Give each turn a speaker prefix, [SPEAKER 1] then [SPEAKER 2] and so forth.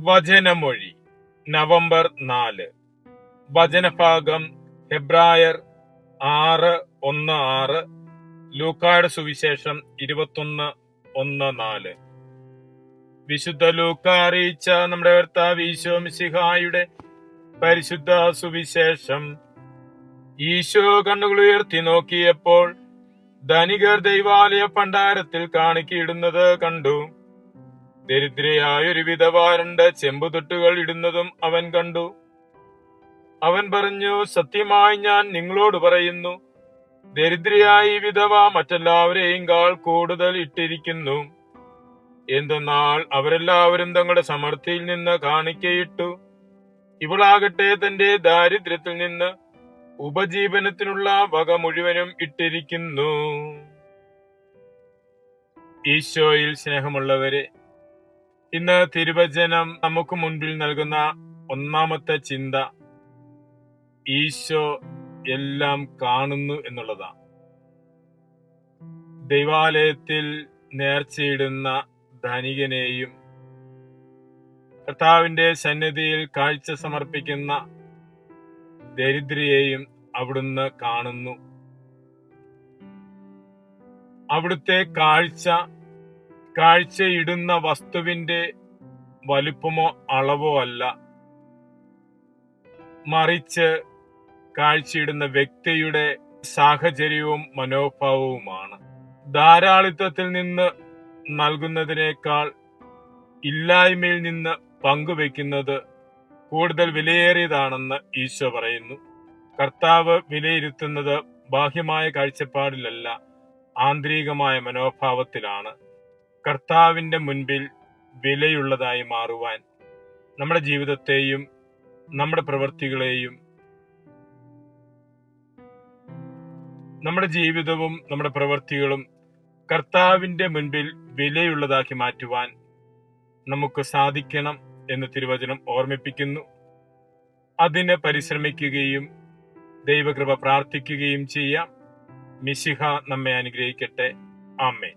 [SPEAKER 1] വചനമൊഴി November 4. വചനഭാഗം ഹെബ്രായർ 6:1-6, ലൂക്കായുടെ സുവിശേഷം 21:1-4. വിശുദ്ധ ലൂക്ക അറിയിച്ച നമ്മുടെ കർത്താവ് ഈശോ മിശിഹായുടെ പരിശുദ്ധ സുവിശേഷം. ഈശോ കണ്ണുകൾ ഉയർത്തി നോക്കിയപ്പോൾ ധനികർ ദൈവാലയ ഭണ്ഡാരത്തിൽ കാണിക്കയിടുന്നത് കണ്ടു. ദരിദ്രയായ ഒരു വിധവ 2 ചെമ്പുതൊട്ടുകൾ ഇടുന്നതും അവൻ കണ്ടു. അവൻ പറഞ്ഞു, സത്യമായി ഞാൻ നിങ്ങളോട് പറയുന്നു, ദരിദ്രയായ ഈ വിധവ മറ്റെല്ലാവരെയും കൂടുതൽ ഇട്ടിരിക്കുന്നു. എന്തെന്നാൽ അവരെല്ലാവരും തങ്ങളുടെ സമൃദ്ധിയിൽ നിന്ന് കാണിക്കയിട്ടു. ഇവളാകട്ടെ തന്റെ ദാരിദ്ര്യത്തിൽ നിന്ന് ഉപജീവനത്തിനുള്ള വക മുഴുവനും ഇട്ടിരിക്കുന്നു. ഈശോയിൽ സ്നേഹമുള്ളവരെ, ഇന്ന് തിരുവചനം നമുക്ക് മുൻപിൽ നൽകുന്ന ഒന്നാമത്തെ ചിന്ത ഈശോ എല്ലാം കാണുന്നു എന്നുള്ളതാണ്. ദൈവാലയത്തിൽ നേർച്ചയിടുന്ന ധനികനെയും കർത്താവിന്റെ സന്നിധിയിൽ കാഴ്ച സമർപ്പിക്കുന്ന ദരിദ്രയെയും അവിടുന്ന് കാണുന്നു. അവിടുത്തെ കാഴ്ചയിടുന്ന വസ്തുവിന്റെ വലുപ്പമോ അളവോ അല്ല, മറിച്ച് കാഴ്ചയിടുന്ന വ്യക്തിയുടെ സാഹചര്യവും മനോഭാവവുമാണ്. ധാരാളിത്തത്തിൽ നിന്ന് നൽകുന്നതിനേക്കാൾ ഇല്ലായ്മയിൽ നിന്ന് പങ്കുവെക്കുന്നത് കൂടുതൽ വിലയേറിയതാണെന്ന് ഈശോ പറയുന്നു. കർത്താവ് വിലയിരുത്തുന്നത് ബാഹ്യമായ കാഴ്ചപ്പാടിലല്ല, ആന്തരികമായ മനോഭാവത്തിലാണ്. കർത്താവിന്റെ മുൻപിൽ വിലയുള്ളതായി മാറുവാൻ നമ്മുടെ ജീവിതത്തെയും നമ്മുടെ പ്രവൃത്തികളെയും, നമ്മുടെ ജീവിതവും നമ്മുടെ പ്രവൃത്തികളും കർത്താവിന്റെ മുൻപിൽ വിലയുള്ളതാക്കി മാറ്റുവാൻ നമുക്ക് സാധിക്കണം എന്ന് തിരുവചനം ഓർമ്മിപ്പിക്കുന്നു. അതിന് പരിശ്രമിക്കുകയും ദൈവകൃപ പ്രാർത്ഥിക്കുകയും ചെയ്യാം. മിശിഹ നമ്മെ അനുഗ്രഹിക്കട്ടെ. ആമേൻ.